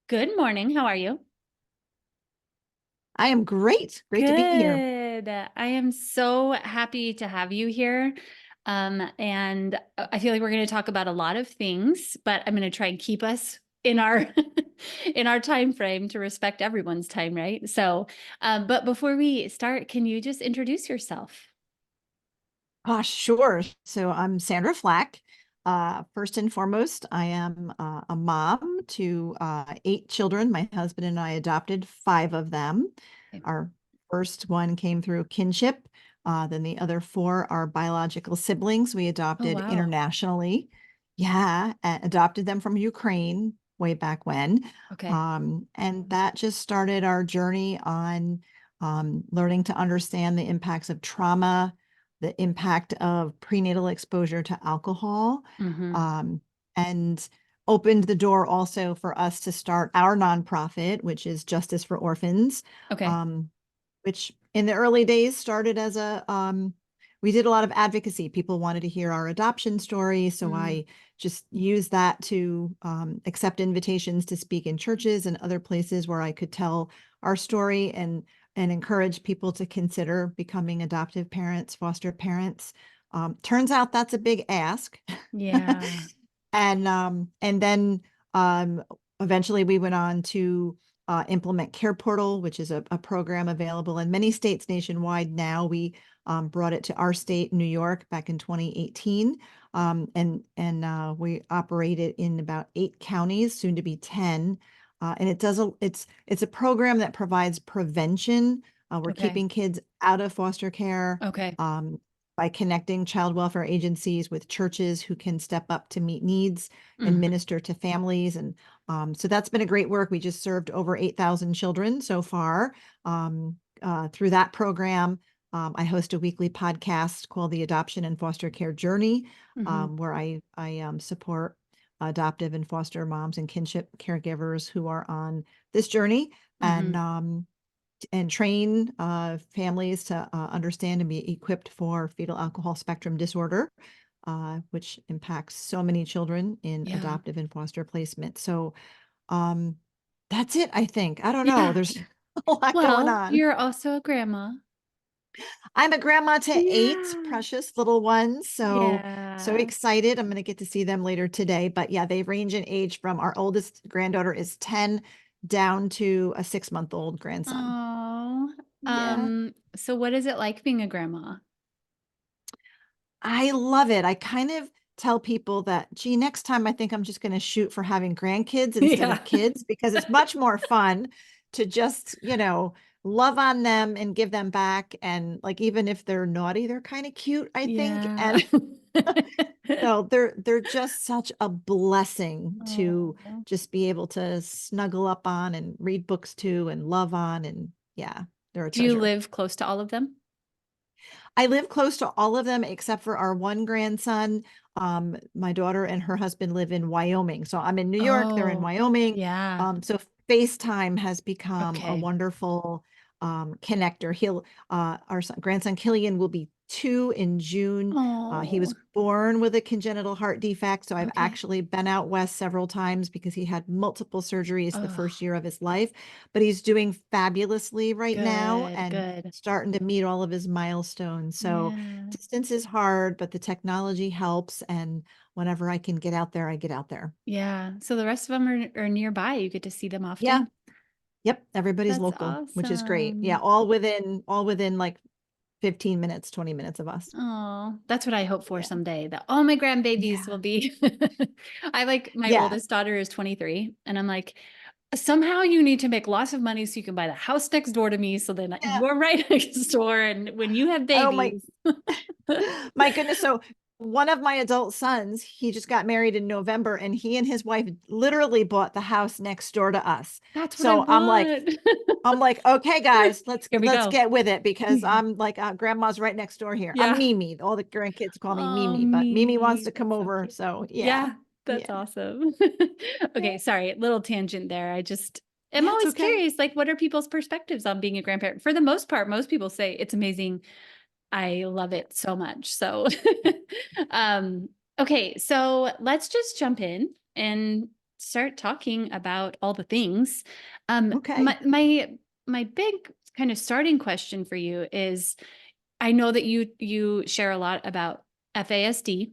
Good morning. How are you? I am great. Great to be here. Good. I am so happy to have you here. And I feel like we're going to talk about a lot of things, but I'm going to try and keep us in our in our time frame to respect everyone's time, right? But before we start, can you just introduce yourself? Sure. So I'm Sandra Flach. First and foremost, I am a mom to 8 children. My husband and I adopted 5 of them. Okay. Our first one came through kinship. Then the other 4 are biological siblings we Oh, adopted wow. internationally. Yeah, adopted them from Ukraine way back when. Okay. And that just started our journey on learning to understand the impacts of trauma, the impact of prenatal exposure to alcohol, Hmm. um, and opened the door also for us to start our nonprofit, which is Justice for Orphans, Okay. um, which in the early days started as we did a lot of advocacy. People wanted to hear our adoption story. So Mm. I just used that to accept invitations to speak in churches and other places where I could tell our story and encourage people to consider becoming adoptive parents, foster parents. Turns out that's a big ask. Yeah. And then um, eventually we went on to implement Care Portal, which is a program available in many states nationwide now. We brought it to our state, New York, back in 2018. And we operate it in about 8 counties, soon to be 10. And it's a program that provides prevention. We're Okay. keeping kids out of foster care. Okay. Um, by connecting child welfare agencies with churches who can step up to meet needs and Hmm. minister to families. And so that's been a great work. We just served over 8,000 children so far through that program. I host a weekly podcast called The Adoption and Foster Care Journey, Hmm. where I support adoptive and foster moms and kinship caregivers who are on this journey. Hmm. And train families to understand and be equipped for fetal alcohol spectrum disorder, which impacts so many children in Yeah. adoptive and foster placement. So um, that's it, I think. I don't know. Yeah. There's a lot going Well, on. you're also a grandma. I'm a grandma to 8 Yeah. precious little ones. So Yeah. excited. I'm going to get to see them later today. But yeah, they range in age from our oldest granddaughter is 10 down to a 6-month-old grandson. Oh. Yeah. So what is it like being a grandma? I love it. I kind of tell people that, gee, next time I think I'm just going to shoot for having grandkids instead Yeah. of kids because it's much more fun to just, love on them and give them back. And like, even if they're naughty, they're kind of cute, I think. Yeah. And so they're just such a blessing to Oh. just be able to snuggle up on and read books to and love on. And yeah, they're a Do you treasure. live close to all of them? I live close to all of them except for our one grandson. My daughter and her husband live in Wyoming. So I'm in New York, they're in Oh, Wyoming. yeah. So FaceTime has become a Okay. wonderful connector. Our grandson Killian will be 2 in June. He Oh, was born with a congenital heart defect. So I've okay. actually been out west several times because he had multiple surgeries the Oh, first year of his life, but he's doing fabulously right now good, and good. starting to meet all of his milestones. So Yeah. distance is hard, but the technology helps. And whenever I can get out there, I get out there. Yeah. So the rest of them are nearby. You get to see them Yeah. often. Yep. Everybody's That's local, which is great. Yeah. awesome. All within like 15 minutes, 20 minutes of us. Oh, that's what I hope for Yeah. someday, that all my grandbabies will Yeah. be. I like my Yeah. oldest daughter is 23, and I'm like, somehow you need to make lots of money so you can buy the house next door to me. So then Yeah. you're right next door. And when you have Oh my babies, My goodness. So one of my adult sons, he just got married in November and he and his wife literally bought the house next door to us. that's what I So want. I'm like, okay, guys, let's Here we let's go. get with it because I'm like, grandma's right next door here. I'm Yeah. Mimi. All the grandkids call me Oh, Mimi, but Mimi wants Mimi. to come That's so over. cute. So yeah, Yeah, yeah, that's awesome. yeah, Okay, sorry, little tangent there. I'm yeah. It's always okay. curious, like, what are people's perspectives on being a grandparent? For the most part, most people say it's amazing. I love it so much. Um, okay, so let's just jump in and start talking about all the things. Okay. My big kind of starting question for you is, I know that you share a lot about FASD,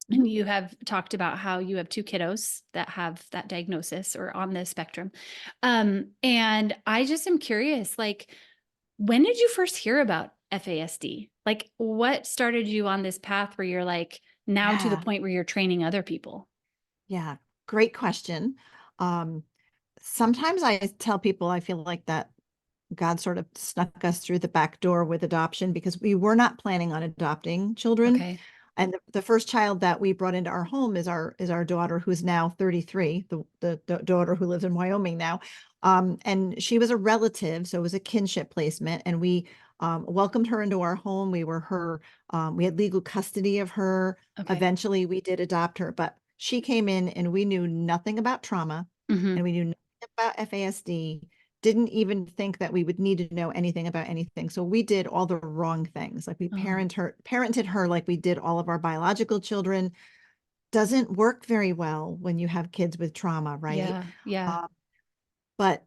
Mhm. and you have talked about how you have two kiddos that have that diagnosis or on the spectrum. And I just am curious, like, when did you first hear about FASD? Like, what started you on this path where you're like now to the Yeah. point where you're training other people? Yeah. Great question. Um, Sometimes I tell people I feel like that God sort of snuck us through the back door with adoption because we were not planning on adopting children. Okay. And the first child that we brought into our home is our daughter, who's now 33, the daughter who lives in Wyoming now. And she was a relative, so it was a kinship placement. And we welcomed her into our home. We had legal custody of her. Okay. Eventually, we did adopt her, but she came in and we knew nothing about trauma and Hmm. we knew nothing about FASD, didn't even think that we would need to know anything about anything. So we did all the wrong things. Like we Oh, parented her like we did all of our biological children. Doesn't work very well when you have kids with trauma, right? yeah. Yeah. Um, but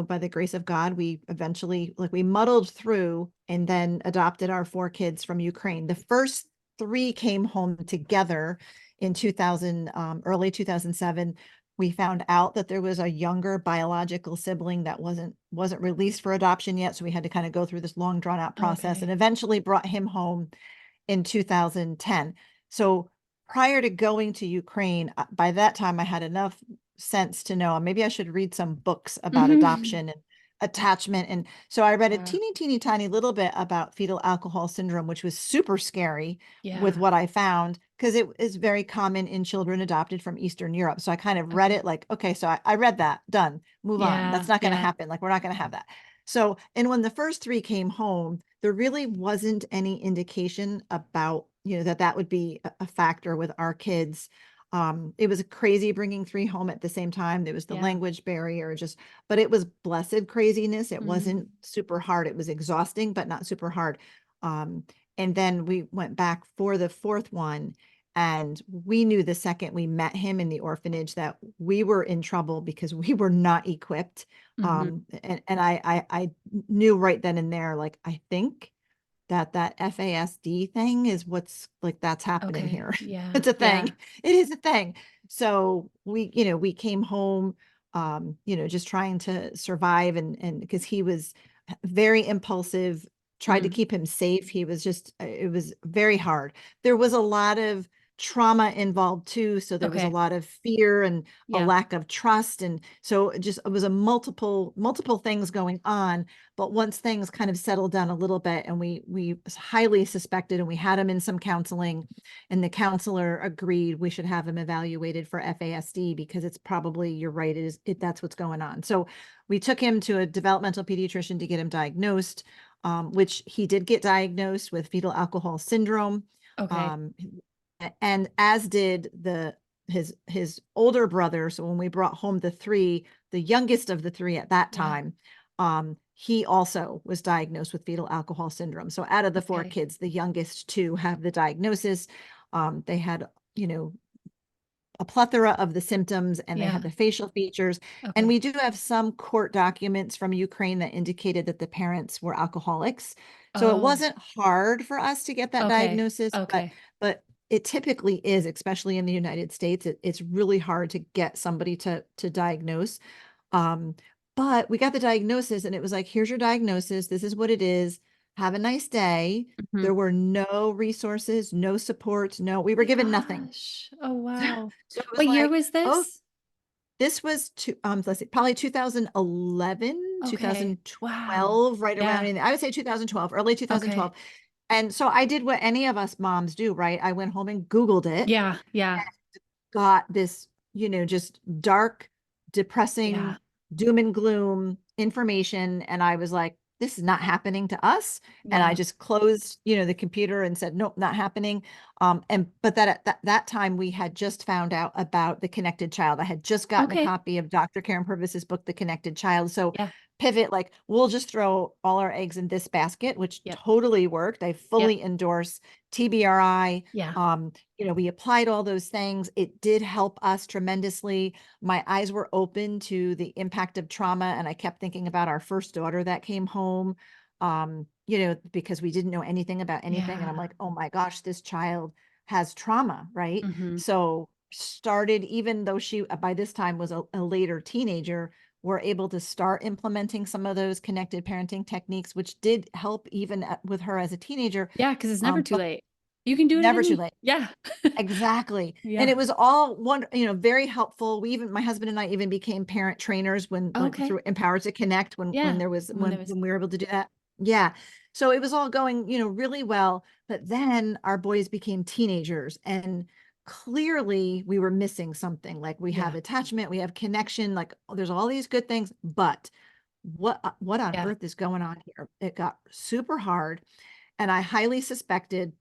by the grace of God, we eventually like we muddled through and then adopted our four kids from Ukraine. The first three came home together in 2000, early 2007. We found out that there was a younger biological sibling that wasn't released for adoption yet, so we had to kind of go through this long drawn out process and Okay. eventually brought him home in 2010. So prior to going to Ukraine, by that time I had enough sense to know maybe I should read some books about Hmm. adoption and attachment. And so I read a Yeah. teeny tiny little bit about fetal alcohol syndrome, which was super scary with Yeah. what I found because it is very common in children adopted from Eastern Europe. So I kind of read Okay. it like, okay, so I read that, done, move on. That's Yeah. not going to Yeah. happen. Like, we're not going to have that. So, and when the first three came home, there really wasn't any indication about, that would be a factor with our kids. It was crazy bringing three home at the same time. There was the Yeah. language barrier, but it was blessed craziness. It Mm. wasn't super hard. It was exhausting, but not super hard. Um, and then we went back for the fourth one, and we knew the second we met him in the orphanage that we were in trouble because we were not equipped. Hmm. And I knew right then and there, like, I think that FASD thing is what's like that's happening Okay. here. Yeah. It's a Yeah. thing. It is a thing. So we came home, just trying to survive and because he was very impulsive, tried to Mm. keep him safe. He was just, it was very hard. There was a lot of trauma involved too. So there was a Okay. lot of fear and a Yeah. lack of trust. And so it was a multiple things going on. But once things kind of settled down a little bit and we highly suspected and we had him in some counseling and the counselor agreed we should have him evaluated for FASD because it's probably, you're right, that's what's going on. So we took him to a developmental pediatrician to get him diagnosed, which he did get diagnosed with fetal alcohol syndrome. Okay. Um, and as did his older brother. So when we brought home the three, the youngest of the three at that Yeah. time, he also was diagnosed with fetal alcohol syndrome. So out of the four Okay. kids, the youngest two have the diagnosis. They had, you know, a plethora of the symptoms and they had Yeah. the facial features. And Okay. we do have some court documents from Ukraine that indicated that the parents were alcoholics. So it Oh, wasn't hard for us to get that okay. diagnosis, Okay. but it typically is, especially in the United States. It's really hard to get somebody to diagnose. Um, but we got the diagnosis and it was like, here's your diagnosis. This is what it is. Have a nice day. Mhm. There were no resources, no supports, we were My given nothing. gosh. Oh, wow. So it was What year like, was oh, this? this was let's see, probably 2011, Okay. Wow. 2012, right around Yeah. I would say 2012, early Okay. 2012. And so I did what any of us moms do, right? I went home and Googled it, Yeah. Yeah. got this, just dark, Yeah. depressing, doom and gloom information. And I was like, this is not happening to us. And I Yeah. just closed, the computer and said, nope, not happening. But that at that time we had just found out about The Connected Child. I had just gotten a Okay. copy of Dr. Karen Purvis's book, The Connected Child. So Yeah. pivot, like we'll just throw all our eggs in this basket, which Yep. totally worked. I Yep. fully endorse TBRI. Yeah. We applied all those things. It did help us tremendously. My eyes were open to the impact of trauma, and I kept thinking about our first daughter that came home, because we didn't know anything about anything. And I'm Yeah. like, oh my gosh, this child has trauma, right? Hmm. So started, even though she by this time was a later teenager, we're able to start implementing some of those connected parenting techniques, which did help even with her as a teenager. Yeah, because it's never too But late. You can do it at never too any. late. Yeah. Exactly. And Yeah. it was all very helpful. My husband and I even became parent trainers when Okay. through Empower to Connect when Yeah. there was When there was. when we were able to do that. Yeah. So it was all going, really well. But then our boys became teenagers, and clearly we were missing something. Like, we have Yeah. attachment, we have connection, like, there's all these good things, but what on Yeah. earth is going on here? It got super hard, and I highly suspected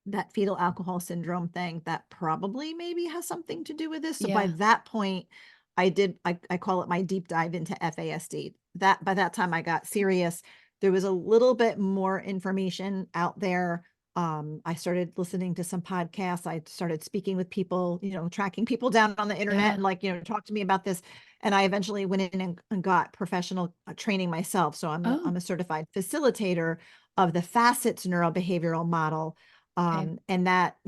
that fetal alcohol syndrome thing, that probably maybe has something to do with this. So by Yeah. that point, I call it my deep dive into FASD. That by that time I got serious. There was a little bit more information out there. I started listening to some podcasts. I started speaking with people, tracking people down on the internet Yeah. and, like, talk to me about this. And I eventually went in and got professional training myself. So I'm Oh, a certified facilitator of the facets neurobehavioral model, okay. and that,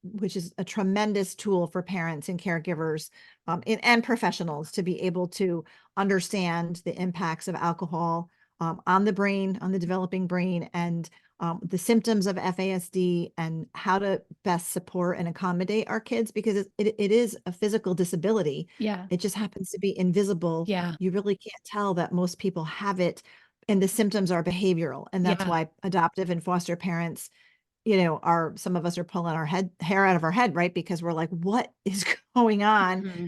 which is a tremendous tool for parents and caregivers, and professionals to be able to understand the impacts of alcohol, on the brain, on the developing brain, and the symptoms of FASD, and how to best support and accommodate our kids, because it is a physical disability. Yeah. It just happens to be invisible. Yeah. You really can't tell that most people have it, and the symptoms are behavioral. And that's Yeah. why adoptive and foster parents, some of us are pulling our hair out of our head, right? Because we're like, what is going on? Hmm.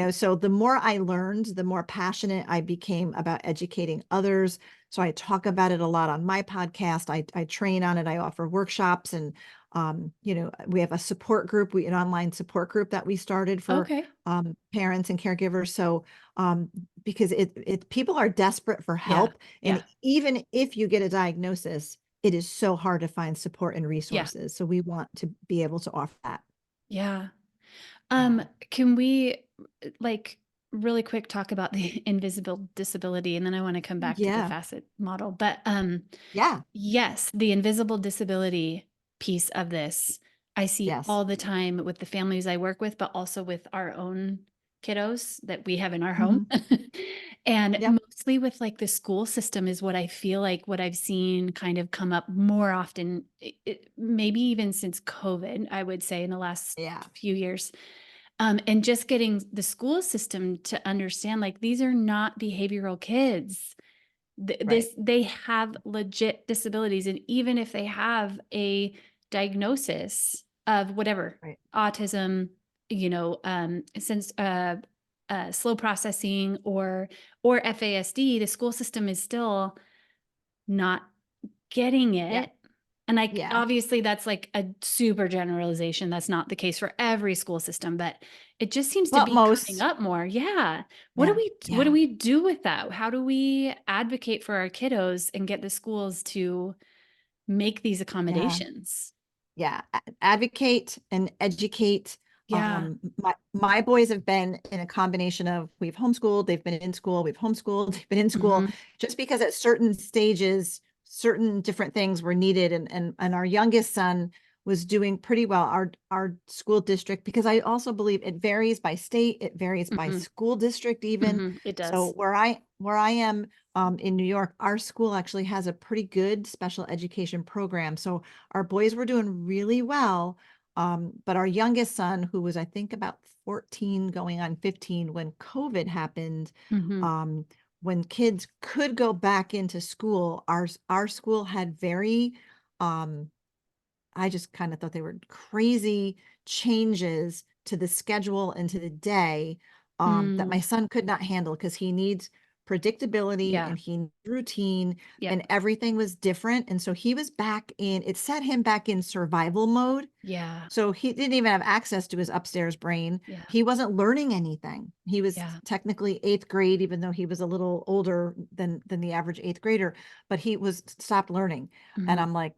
So the more I learned, the more passionate I became about educating others. So I talk about it a lot on my podcast. I train on it. I offer workshops, and we have a support group, an online support group that we started for Okay. parents and caregivers. So because people are desperate for Yeah. help, Yeah. and even if you get a diagnosis, it is so hard to find support and Yeah. resources. So we want to be able to offer that. Yeah. Yeah. Can we like really quick talk about the invisible disability, and then I want to come back to the Yeah. facet model. But Yeah. yes, the invisible disability piece of this I see Yes. all the time with the families I work with, but also with our own kiddos that we have in our home. Mhm. And Yep. mostly with like the school system is what I feel like what I've seen kind of come up more often, maybe even since COVID, I would say in the last Yeah. few years. And just getting the school system to understand like these are not behavioral kids. Right. They have legit disabilities, and even if they have a diagnosis of whatever, Right. autism, since slow processing or FASD, the school system is still not getting Yeah. it. And Yeah. obviously that's like a super generalization. That's not the case for every school system, but it just seems to But be coming most. up more. Yeah. Yeah. What do Yeah. we do with that? How do we advocate for our kiddos and get the schools to make these Yeah. accommodations? Yeah. Advocate and educate. Yeah. My boys have been in a combination of, we've homeschooled, they've been in school, we've homeschooled, they've been in school, Hmm. just because at certain stages, certain different things were needed. And our youngest son was doing pretty well. Our school district, because I also believe it varies by state, it varies by Hmm. school district even. Hmm. It So does. where I am, in New York, our school actually has a pretty good special education program. So our boys were doing really well. But our youngest son, who was, I think, about 14 going on 15 when COVID happened, Hmm. um, when kids could go back into school, our school had very, um, I just kind of thought they were crazy changes to the schedule and to the day, that my Mm. son could not handle, because he needs predictability Yeah. and he needed routine, and Yep. everything was different. And so he was back in, it set him back in survival mode. Yeah. So he didn't even have access to his upstairs brain. Yeah. He wasn't learning anything. He was Yeah. technically eighth grade, even though he was a little older than the average eighth grader, but he was stopped learning. And Mhm. I'm like,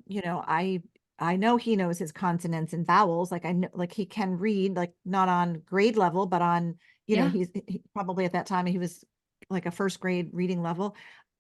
I know he knows his consonants and vowels. Like I know, like he can read, like not on grade level, but on, Yeah. he probably at that time he was like a first grade reading level.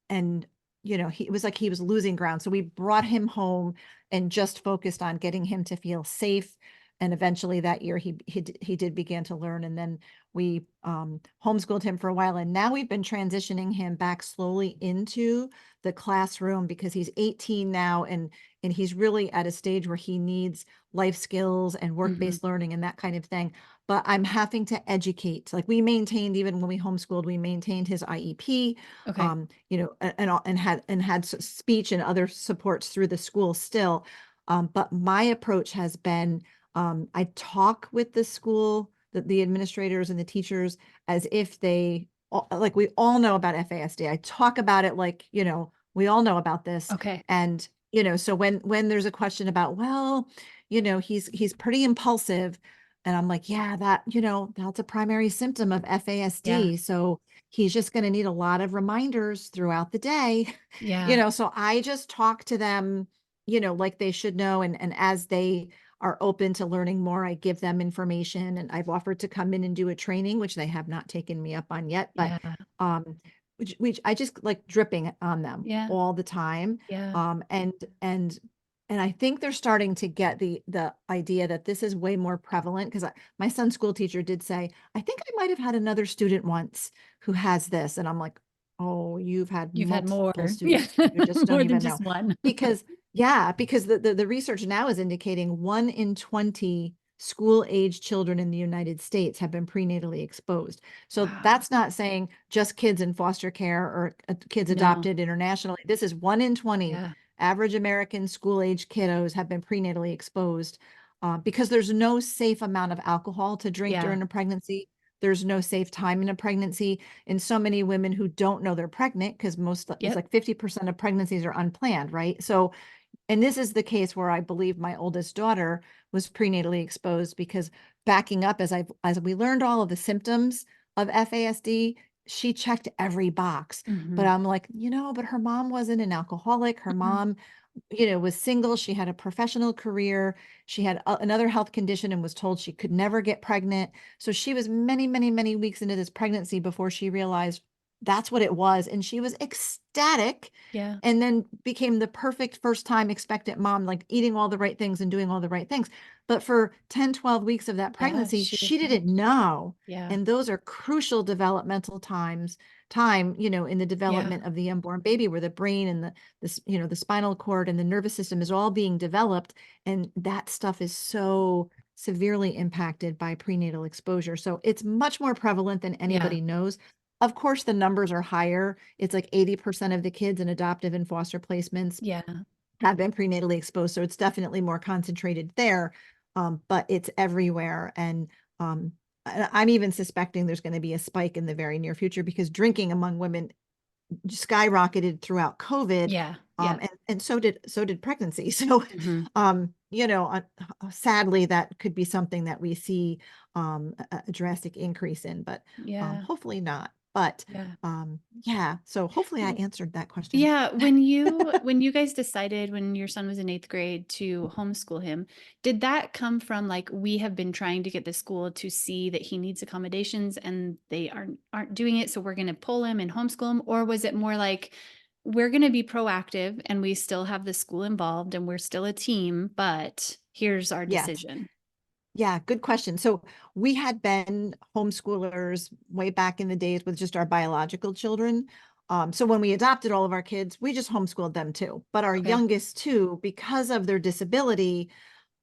And he it was like he was losing ground, so we brought him home and just focused on getting him to feel safe. And eventually that year he did begin to learn, and then we homeschooled him for a while, and now we've been transitioning him back slowly into the classroom because he's 18 now, and he's really at a stage where he needs life skills and Mhm. work-based learning and that kind of thing. But I'm having to educate, like we maintained, even when we homeschooled, we maintained his IEP, Okay. and had speech and other supports through the school still. But my approach has been, I talk with the school, the administrators and the teachers as if like we all know about FASD. I talk about it like, we all know about this. Okay. And, so when there's a question about, well, he's pretty impulsive. And I'm like, yeah, that's a primary symptom of Yeah. FASD. So he's just going to need a lot of reminders throughout the day. Yeah. So I just talk to them, like they should know. And as they are open to learning more, I give them information, and I've offered to come in and do a training, which they have not taken me up on yet, but Yeah. um, which I just like dripping on them Yeah. all the time. Yeah. And I think they're starting to get the idea that this is way more prevalent, because my son's school teacher did say, I think I might have had another student once who has this. And I'm like, oh, you've had You've had more. multiple Yeah. students. You just don't More than even know. just one. Because, yeah, because the research now is indicating 1 in 20 school age children in the United States have been prenatally exposed. So Wow. that's not saying just kids in foster care or kids No. adopted internationally. This is 1 in 20 Yeah. average American school age kiddos have been prenatally exposed, because there's no safe amount of alcohol to drink Yeah. during a pregnancy. There's no safe time in a pregnancy. And so many women who don't know they're pregnant, because it's Yep. like 50% of pregnancies are unplanned, right? So, and this is the case where I believe my oldest daughter was prenatally exposed, because backing up, as we learned all of the symptoms of FASD, she checked every box. But Mhm. I'm like, but her mom wasn't an alcoholic. Her Mhm. mom, was single. She had a professional career. She had another health condition and was told she could never get pregnant. So she was many, many, many weeks into this pregnancy before she realized that's what it was. And she was ecstatic, Yeah. and then became the perfect first time expectant mom, like eating all the right things and doing all the right things. But for 10, 12 weeks of that Yeah. pregnancy, She she didn't know. didn't know. Yeah. And those are crucial developmental time, in the Yeah. development of the unborn baby, where the brain and the spinal cord and the nervous system is all being developed. And that stuff is so severely impacted by prenatal exposure. So it's much more prevalent than Yeah. anybody knows. Of course, the numbers are higher. It's like 80% of the kids in adoptive and foster placements Yeah. have been prenatally exposed. So it's definitely more concentrated there, but it's everywhere. And I'm even suspecting there's going to be a spike in the very near future, because drinking among women skyrocketed throughout COVID. Yeah. Yep. And so did pregnancy. So, Mhm. sadly, that could be something that we see a drastic increase in, but Yeah. hopefully not. But Yeah. yeah, so hopefully I answered that question. Yeah, when you guys decided when your son was in 8th grade to homeschool him, did that come from like, we have been trying to get the school to see that he needs accommodations and they aren't doing it, so we're going to pull him and homeschool him? Or was it more like, we're going to be proactive and we still have the school involved and we're still a team, but here's our Yes. decision? Yeah, good question. So we had been homeschoolers way back in the days with just our biological children. So when we adopted all of our kids, we just homeschooled them too. But our Okay. youngest two, because of their disability,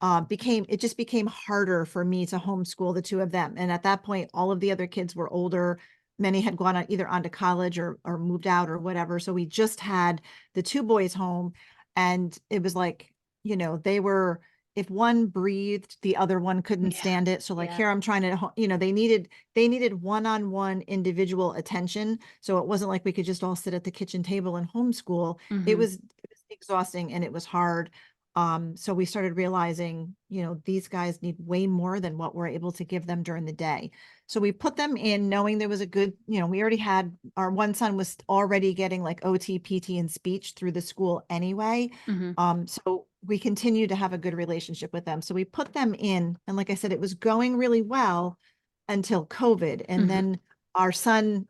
it just became harder for me to homeschool the two of them. And at that point, all of the other kids were older. Many had gone either on to college or moved out or whatever. So we just had the two boys home, and it was like, they were if one breathed, the other one couldn't Yeah. stand it. So like Yeah. here I'm trying to, they needed one-on-one individual attention. So it wasn't like we could just all sit at the kitchen table and homeschool. Hmm. It was exhausting and it was hard. So we started realizing, these guys need way more than what we're able to give them during the day. So we put them in knowing there was a good, we already had, our one son was already getting like OT, PT, and speech through the school anyway. Hmm. So we continue to have a good relationship with them. So we put them in, and like I said, it was going really well until COVID. And Hmm. then our son,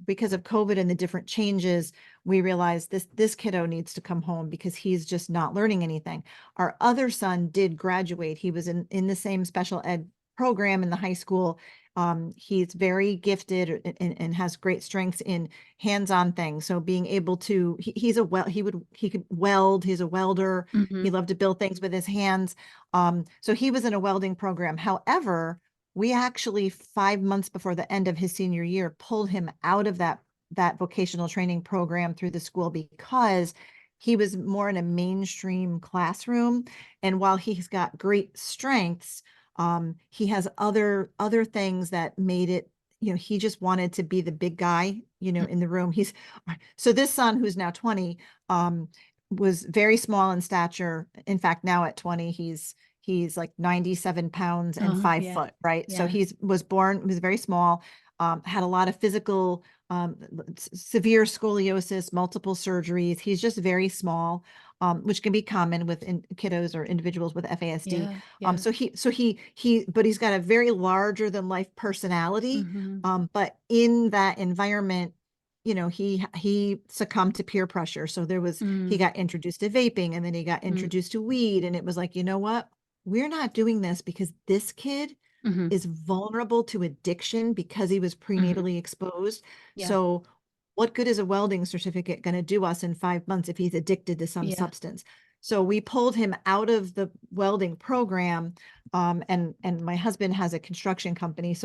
because of COVID and the different changes, we realized this kiddo needs to come home because he's just not learning anything. Our other son did graduate. He was in the same special ed program in the high school. He's very gifted and has great strengths in hands-on things. So being able to, he could weld. He's a welder. Hmm. He loved to build things with his hands. So he was in a welding program. However, we actually 5 months before the end of his senior year pulled him out of that vocational training program through the school because he was more in a mainstream classroom. And while he's got great strengths, he has other things that made it, he just wanted to be the big guy, in the room. So this son who's now 20, was very small in stature. In fact, now at 20, he's like 97 pounds and Oh, 5 yeah. foot, right? So Yeah. was very small, had a lot of physical, severe scoliosis, multiple surgeries. He's just very small, which can be common with kiddos or individuals with FASD. Yeah. Yeah. But he's got a very larger than life personality. Hmm. But in that environment, he succumbed to peer pressure. So he Mm. got introduced to vaping and then he got Mm. introduced to weed. And it was like, you know what? We're not doing this because this kid Hmm. is vulnerable to addiction because he was Hmm. prenatally exposed. Yeah. So what good is a welding certificate going to do us in 5 months if he's addicted to some Yeah. substance? So we pulled him out of the welding program. And my husband has a construction company.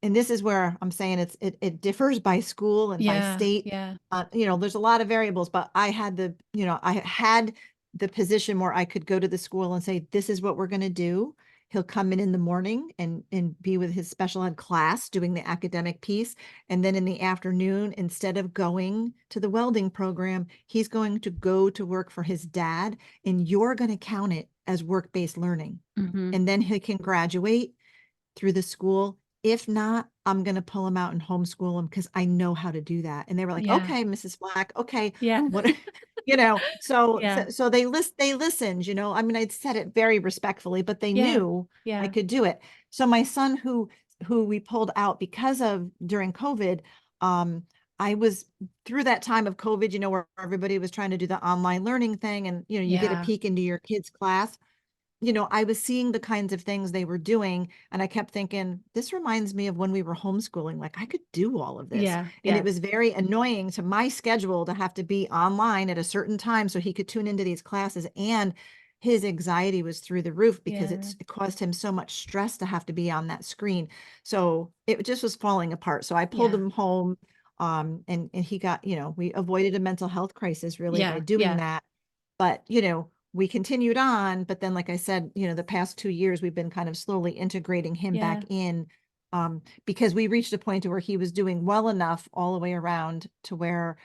And this is where I'm saying it differs by school and by Yeah. state. Yeah. There's a lot of variables, but I had the position where I could go to the school and say, this is what we're going to do. He'll come in the morning and be with his special ed class doing the academic piece. And then in the afternoon, instead of going to the welding program, he's going to go to work for his dad, and you're going to count it as work-based learning. Hmm. And then he can graduate through the school. If not, I'm going to pull him out and homeschool him because I know how to do that. And they were like, Yeah. okay, Mrs. Black, okay, Yeah. what, so Yeah. they listened, I mean, I'd said it very respectfully, but they Yeah. knew I Yeah. could do it. So my son who we pulled out because of during COVID, I was through that time of COVID, where everybody was trying to do the online learning thing and, you get a Yeah. peek into your kid's class. I was seeing the kinds of things they were doing, and I kept thinking, this reminds me of when we were homeschooling. Like I could do all of this. Yeah. And it Yeah. was very annoying to my schedule to have to be online at a certain time so he could tune into these classes. And his anxiety was through the roof because Yeah. it caused him so much stress to have to be on that screen. So it just was falling apart. So I pulled Yeah. him home. And he got, we avoided a mental health crisis really by Yeah. doing Yeah. that. But, we continued on, but then, like I said, the past 2 years, we've been kind of slowly integrating him back Yeah. in, because we reached a point where he was doing well enough all the way around to where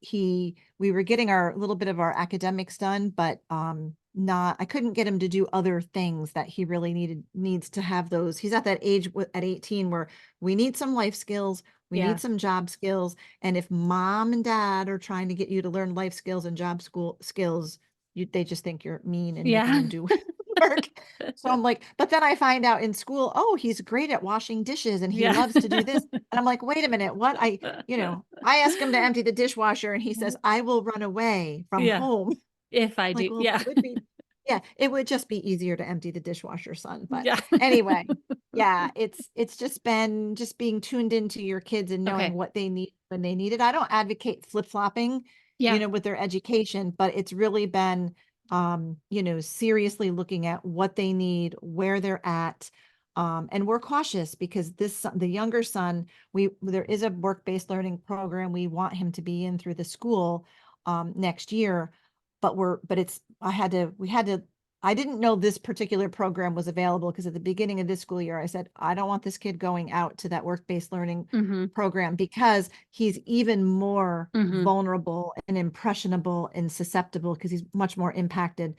we were getting our little bit of our academics done, but I couldn't get him to do other things that he really needs to have those. He's at that age at 18 where we need some life skills, we Yeah. need some job skills. And if mom and dad are trying to get you to learn life skills and job school skills, they just think you're mean and making Yeah. them do work. So I'm like, but then I find out in school, oh, he's great at washing dishes and he Yeah. loves to do this. And I'm like, wait a minute, what? I ask him to empty the dishwasher and he says, I will run away from Yeah. home. If I Like, do. well, Yeah. it would just be easier to empty the dishwasher, son. But Yeah. anyway, yeah, it's just been just being tuned into your kids and knowing Okay. what they need when they need it. I don't advocate flip-flopping, Yeah. with their education, but it's really been, seriously looking at what they need, where they're at. And we're cautious because the younger son, there is a work-based learning program we want him to be in through the school, next year, but we had to I didn't know this particular program was available because at the beginning of this school year, I said, I don't want this kid going out to that work-based learning Mm-hmm. program because he's even more Mm-hmm. vulnerable and impressionable and susceptible because he's much more impacted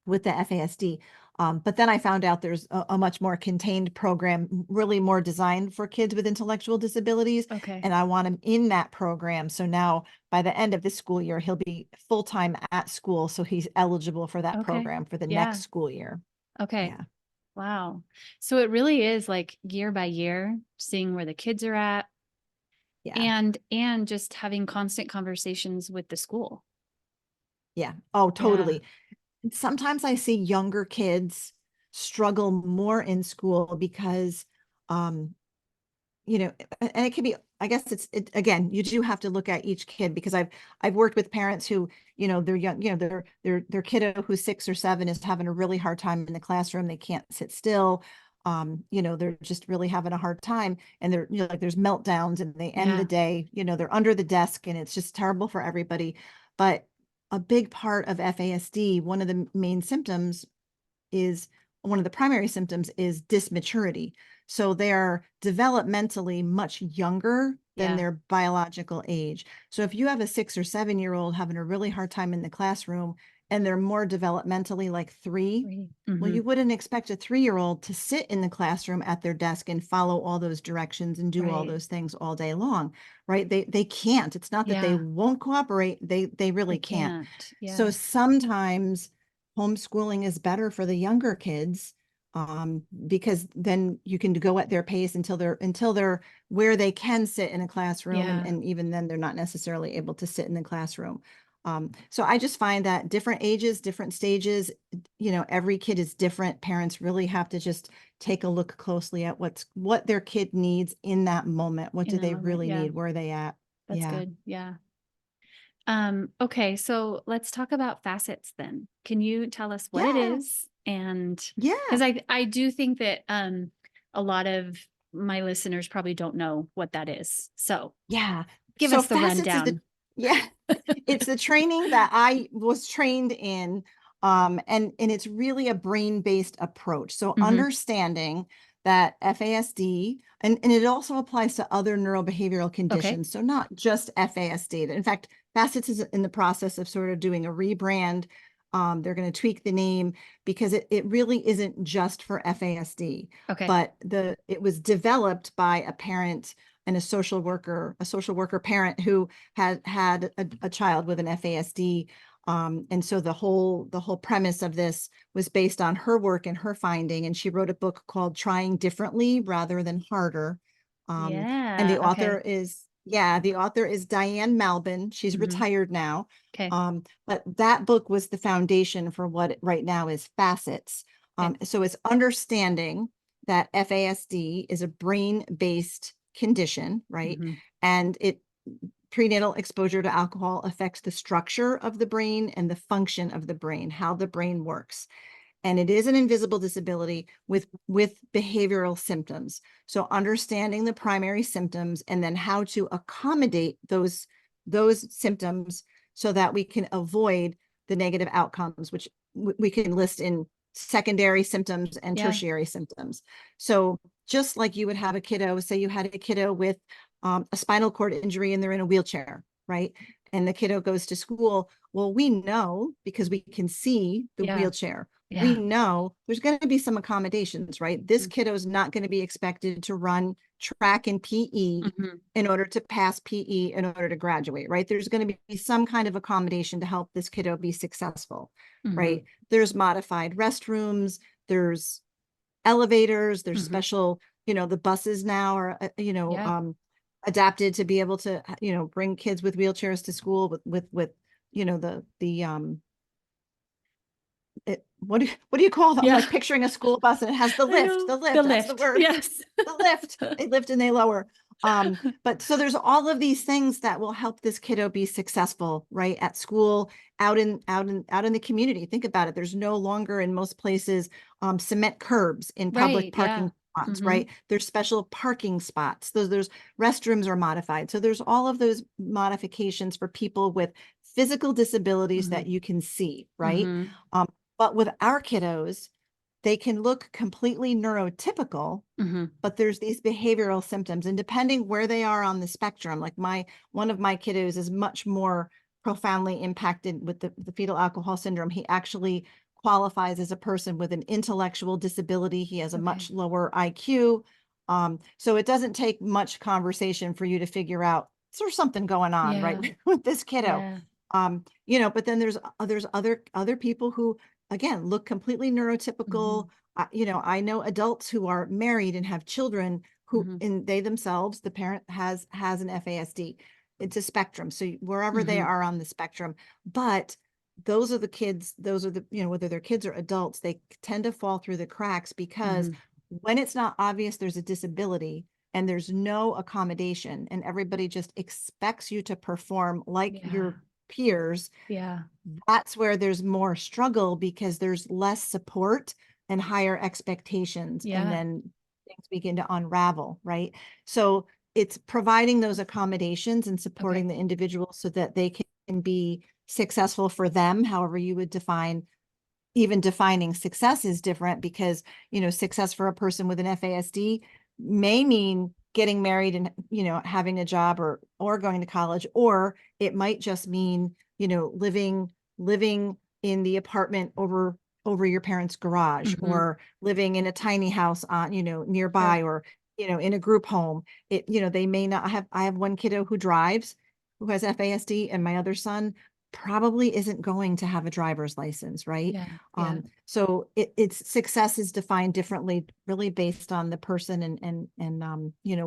with the FASD. But then I found out there's a much more contained program, really more designed for kids with intellectual disabilities. Okay. And I want him in that program. So now by the end of this school year, he'll be full-time at school. So he's eligible for that Okay. program for the Yeah. next school year. Okay. Yeah. Wow. So it really is like year by year, seeing where the kids are at Yeah. and just having constant conversations with the school. Yeah. Oh, Yeah. totally. And sometimes I see younger kids struggle more in school because um, and it can be, I guess again, you do have to look at each kid because I've worked with parents who, they're young, their kiddo who's 6 or 7 is having a really hard time in the classroom. They can't sit still. They're just really having a hard time and they're, like there's meltdowns and they end the Yeah. day, they're under the desk and it's just terrible for everybody. But a big part of FASD, one of the main symptoms is one of the primary symptoms is dysmaturity. So they're developmentally much younger than Yeah. their biological age. So if you have a 6 or 7 year old having a really hard time in the classroom and they're more developmentally like 3, well, Mm-hmm. you wouldn't expect a 3-year-old to sit in the classroom at their desk and follow all those directions and do all Right. those things all day long, right? They can't. It's not that they Yeah. won't cooperate. They They really can't. can't. So Yeah. sometimes homeschooling is better for the younger kids because then you can go at their pace until they're where they can sit in a classroom Yeah. and even then they're not necessarily able to sit in the classroom. So I just find that different ages, different stages, every kid is different. Parents really have to just take a look closely at what their kid needs in that moment. What In do that they moment. really Yeah. need? Where are they at? That's Yeah. good. Yeah. Okay, so let's talk about facets then. Can you tell us what it Yeah. is? And because Yeah. I do think that a lot of my listeners probably don't know what that is. So Yeah. give So us the facets is rundown. yeah, it's the training that I was trained in. And it's really a brain-based approach. So Hmm. understanding that FASD, and it also applies to other neurobehavioral Okay. conditions. So not just FASD. In fact, facets is in the process of sort of doing a rebrand. They're going to tweak the name because it really isn't just for FASD, Okay. but it was developed by a parent and a social worker parent who had a child with an FASD. And so the whole premise of this was based on her work and her finding. And she wrote a book called Trying Differently Rather Than Harder. And Yeah. Okay. the author is Diane Malbin. She's Hmm. retired now. Okay. But that book was the foundation for what right now is Facets. Okay. So it's understanding that FASD is a brain-based condition, right? Hmm. And prenatal exposure to alcohol affects the structure of the brain and the function of the brain, how the brain works. And it is an invisible disability with behavioral symptoms. So understanding the primary symptoms and then how to accommodate those symptoms so that we can avoid the negative outcomes, which we can list in secondary symptoms and Yeah. tertiary symptoms. So just like you would have a kiddo, say you had a kiddo with a spinal cord injury and they're in a wheelchair, right? And the kiddo goes to school. Well, we know because we can see the Yeah. wheelchair. We Yeah. know there's going to be some accommodations, right? This kiddo is not going to be expected to run track and PE Mm-hmm. in order to pass PE in order to graduate, right? There's going to be some kind of accommodation to help this kiddo be successful, Mm-hmm. right? There's modified restrooms, there's elevators, there's Mm-hmm. special, the buses now are, Yeah. adapted to be able to, bring kids with wheelchairs to school with, what do you call them? I'm Yeah. like picturing a school bus and it has the I lift, know. The that's the lift. word, Yes. the lift. They lift and they lower. But so there's all of these things that will help this kiddo be successful, right? At school, out in the community. Think about it. There's no longer in most places cement curbs in public Right. Yeah. parking spots, Mm-hmm. right? There's special parking spots. There's restrooms are modified. So there's all of those modifications for people with physical disabilities Mm-hmm. that you can see, right? Mm-hmm. But with our kiddos, they can look completely neurotypical, Mm-hmm. but there's these behavioral symptoms. And depending where they are on the spectrum, like one of my kiddos is much more profoundly impacted with the fetal alcohol syndrome. He actually qualifies as a person with an intellectual disability. He has a Okay. much lower IQ. So it doesn't take much conversation for you to figure out there's something going on, Yeah. right, with this kiddo. Yeah. But then there's other people who again look completely Mm-hmm. neurotypical. I know adults who are married and have children who, Mm-hmm. and they themselves, the parent has an FASD. It's a spectrum. So wherever they Mm-hmm. are on the spectrum, but those are the kids, those are the, whether they're kids or adults, they tend to fall through the cracks because Mm-hmm. when it's not obvious there's a disability and there's no accommodation and everybody just expects you to perform like Yeah. your peers, Yeah. that's where there's more struggle because there's less support and higher expectations. And Yeah. then things begin to unravel, right? So it's providing those accommodations and Okay. supporting the individual so that they can be successful for them, however you would define. Even defining success is different because, success for a person with an FASD may mean getting married and, having a job or going to college, or it might just mean, living in the apartment over your parents' garage, Mm-hmm. or living in a tiny house on, Sure. nearby, or, in a group home. They may not have, I have one kiddo who drives, who has FASD, and my other son probably isn't going to have a driver's license, right? Yeah. Yeah. So it's success is defined differently, really based on the person and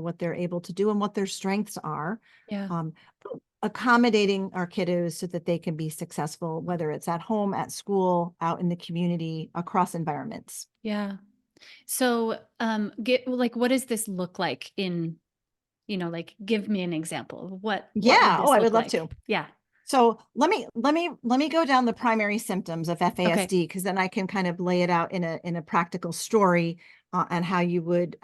what they're able to do and what their strengths are. Yeah. Um, Accommodating our kiddos so that they can be successful, whether it's at home, at school, out in the community, across environments. Yeah. So, get like, what does this look like in, like, give me an example of what would Yeah. Oh, this I look would love like? to. Yeah. So let me go down the primary symptoms of Okay. FASD, because then I can kind of lay it out in a practical story, and how you would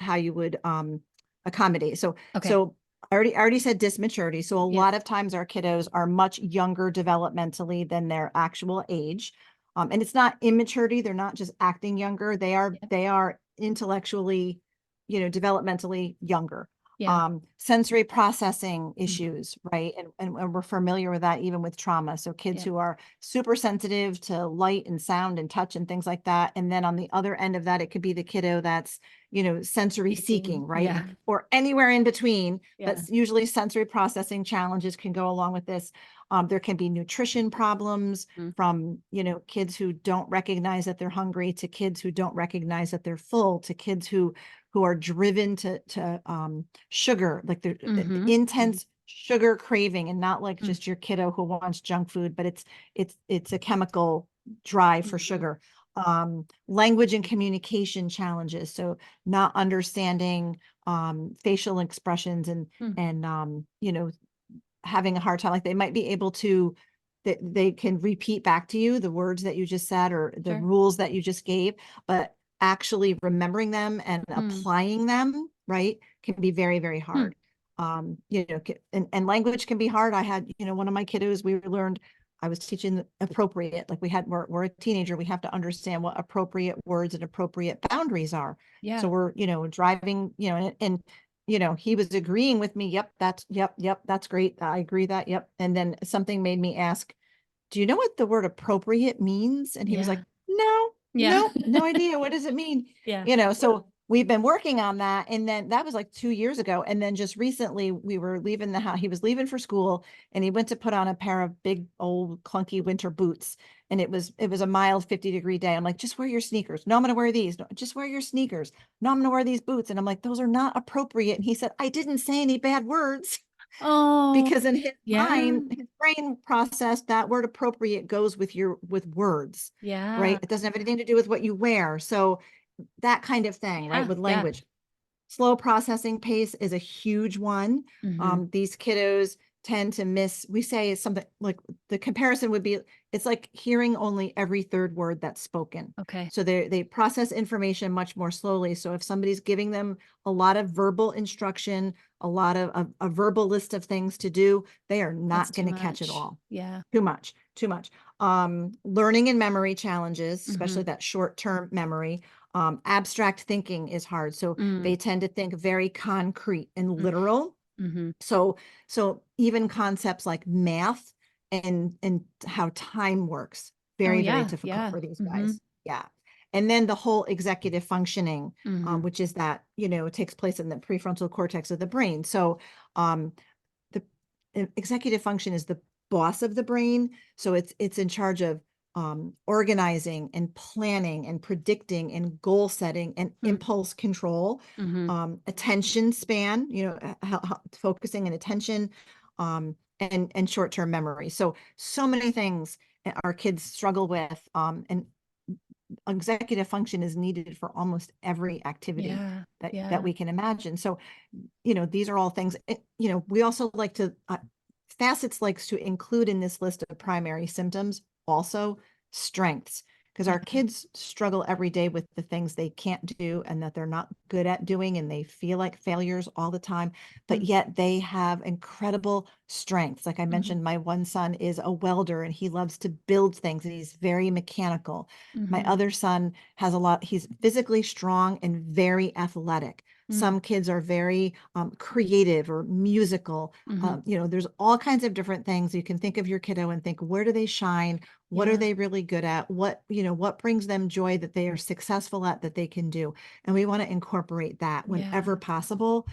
accommodate. Okay. So I already said dysmaturity. So a Yep. lot of times our kiddos are much younger developmentally than their actual age. And it's not immaturity. They're not just acting younger. They are Yep. they are intellectually, developmentally younger. Yeah. Sensory processing Mm. issues, right? And we're familiar with that even with trauma. So kids Yep. who are super sensitive to light and sound and touch and things like that. And then on the other end of that, it could be the kiddo that's, sensory seeking, Speaking. right? Yeah. Or anywhere in between, but Yeah. usually sensory processing challenges can go along with this. There can be nutrition problems Mm. from, kids who don't recognize that they're hungry, to kids who don't recognize that they're full, to kids who are driven to sugar, like the Mm-hmm. Mm-hmm. intense sugar craving, and not like Mm. just your kiddo who wants junk food, but it's a chemical drive for Mm-hmm. sugar. Language and communication challenges, so not understanding facial expressions Mm. and having a hard time, like they might be able to, that they can repeat back to you the words that you just said or the Sure. rules that you just gave, but actually remembering them and Mm. applying them, right, can be very, very Mm. hard. And language can be hard. I had, one of my kiddos, we learned, I was teaching appropriate, like we're a teenager, we have to understand what appropriate words and appropriate boundaries are. So Yeah. we're, driving, and he was agreeing with me. Yep, that's great. I agree that. Yep. And then something made me ask, do you know what the word appropriate means? And he was like, Yeah. no, Yeah. no, no idea. What does it mean? Yeah. So we've been working on that. And then that was like 2 years ago. And then just recently we were leaving the house. He was leaving for school and he went to put on a pair of big old clunky winter boots. And it was a mild 50-degree day. I'm like, just wear your sneakers. No, I'm going to wear these. No, just wear your sneakers. No, I'm going to wear these boots. And I'm like, those are not appropriate. And he said, I didn't say any bad words. Oh, Because in his yeah. mind, his brain processed that word appropriate goes with words, Yeah. right? It doesn't have anything to do with what you wear. So that kind of thing, right? Yeah. With Yeah. language. Slow processing pace is a huge one. Mm-hmm. These kiddos tend to miss, we say something like, the comparison would be, it's like hearing only every third word that's spoken. Okay. So they process information much more slowly. So if somebody's giving them a lot of verbal instruction, a lot of a verbal list of things to do, they are That's not too going to catch it much. all. Yeah. Too much, too much. Learning and memory challenges, especially Mhm. that short-term memory. Abstract thinking is hard. So Mm. they tend to think very concrete and Mm. literal. Mhm. So even concepts like math and how time works, Oh, very, very yeah, difficult yeah. for these Mhm. guys. Yeah. And then the whole executive functioning, Mhm. which is that, takes place in the prefrontal cortex of the brain. So um, the executive function is the boss of the brain. So it's in charge of organizing and planning and predicting and goal setting and Mm. impulse control, Mhm. attention span, focusing and attention, and short-term memory. So many things our kids struggle with, and executive function is needed for almost every activity Yeah, that yeah. we can imagine. So these are all things, we also like to, Facets likes to include in this list of primary symptoms also strengths, because our Yeah. kids struggle every day with the things they can't do and that they're not good at doing, and they feel like failures all the time, but Mm. yet they have incredible strengths. Like I Mhm. mentioned, my one son is a welder and he loves to build things and he's very mechanical. My Mhm. other son he's physically strong and very athletic. Mm. Some kids are very creative or musical. Mhm. There's all kinds of different things. You can think of your kiddo and think, where do they shine? What are Yeah, they really good at? What brings them joy that they are successful at, that they can do? And we want to incorporate that whenever yeah. possible,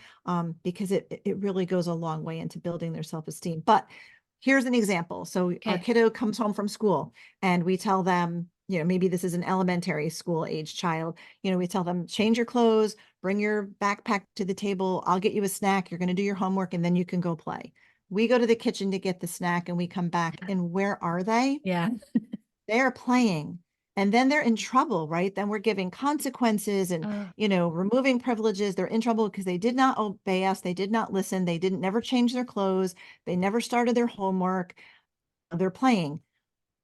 because it really goes a long way into building their self-esteem. But here's an example. So our Okay. kiddo comes home from school and we tell them, maybe this is an elementary school age child, we tell them, change your clothes, bring your backpack to the table. I'll get you a snack. You're going to do your homework and then you can go play. We go to the kitchen to get the snack and we come back. And where are they? Yeah. They're playing. And then they're in trouble, right? Then we're giving consequences and, Oh, removing privileges. They're in trouble because they did not obey us. They did not listen. They didn't never change their clothes. They never started their homework. They're playing.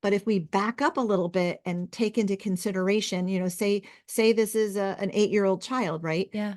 But if we back up a little bit and take into consideration, say this is an 8-year-old child, right? yeah.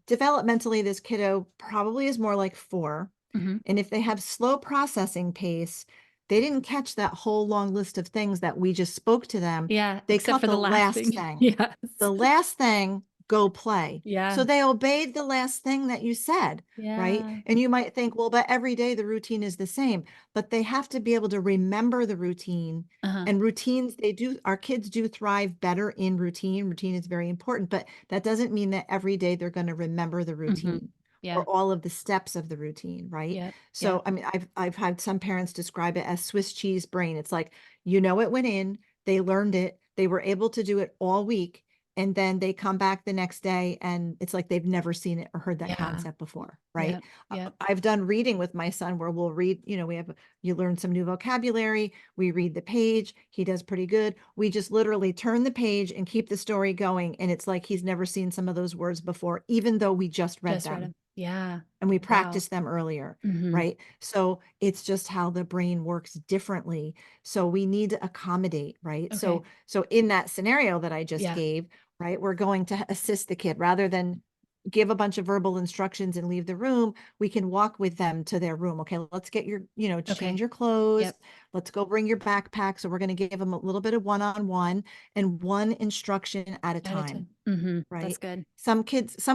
Developmentally, this kiddo probably is more like 4. Mhm. And if they have slow processing pace, they didn't catch that whole long list of things that we just spoke to them. Yeah, They except caught for the the last last thing. thing. Yes. The last thing, go play. So Yeah. they obeyed the last thing that you said, right? Yeah. And you might think, well, but every day the routine is the same, but they have to be able to remember the routine. Uh-huh. And routines, our kids do thrive better in routine. Routine is very important, but that doesn't mean that every day they're going to remember the Mhm. routine Yeah. or all of the steps of the routine, right? Yep. So, Yep. I mean, I've had some parents describe it as Swiss cheese brain. It's like, it went in, they learned it, they were able to do it all week, and then they come back the next day and it's like they've never seen it or heard that Yeah. concept before, right? Yep. Yep. I've done reading with my son where we'll read, you learn some new vocabulary, we read the page, he does pretty good. We just literally turn the page and keep the story going, and it's like he's never seen some of those words before, even though we just read Just read them them. Yeah. and we Wow. practiced them earlier, Mhm. right? So it's just how the brain works differently. So we need to accommodate, right? Okay. So in that scenario that I just Yeah. gave, right, we're going to assist the kid rather than give a bunch of verbal instructions and leave the room. We can walk with them to their room. Okay, let's get change Okay. your clothes. Yep. Let's go bring your backpack. So we're going to give them a little bit of one-on-one and one instruction at a At a time, time. Mhm. That's right? good. Some